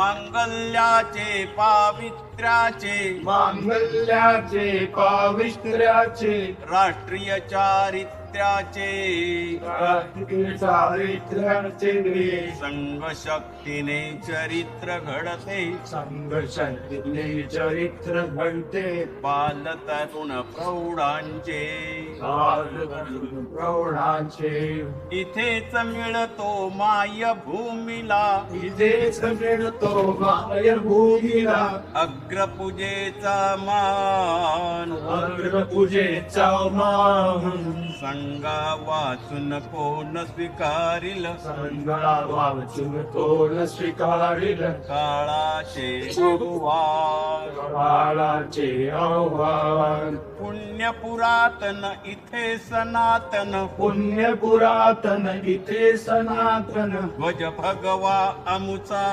मांगल्याचे पावित्र्याचे राष्ट्रीय चारित्र्याचे संघ शक्तीने चरित्र घडते बाल तरुण प्रौढांचे इथेच मिळतो मायभूमीला अग्रपूजेचा मान संगा वाचून कोण स्वीकारिल काळाचे आव्हान पुण्य पुरातन इथे सनातन ध्वज भगवा अमुचा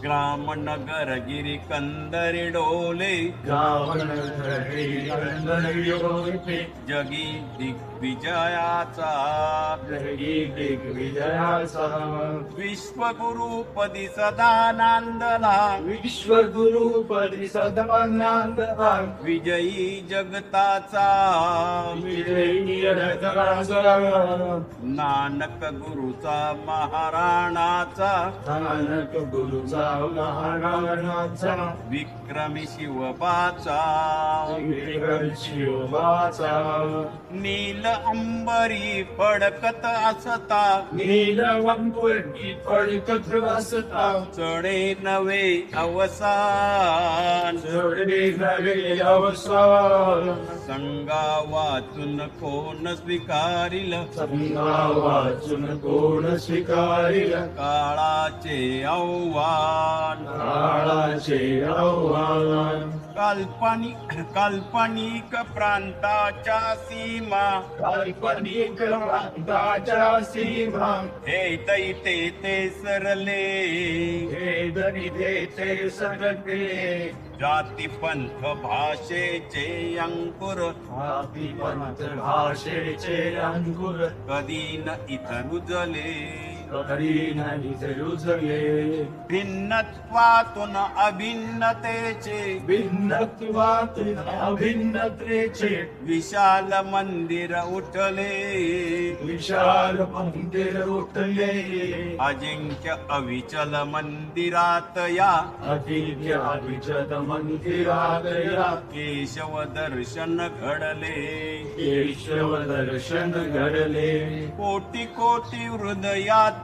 ग्राम नगर गिरी कंदरी डोले जगी दिग्विजयाचा विश्वगुरुपदी सदा नांदला विजयी जगताचा नानक गुरुचा महाराणाचा विक्रमी शिवबाचा नील अंबरी फडकत असता चढे नवे अवसान संगा वाचून कोण स्वीकारिल काळाचे आव्हान काल्पनिक प्रांताच्या सीमा हे दैते ते सरले जाती पंथ भाषेचे अंकुर कधी न इथं रुजले भिन्नत्वातून अभिन्नतेचे विशाल मंदिर उठले अजिंक्य अविचल मंदिरात या केशव दर्शन घडले कोटी कोटी हृदयात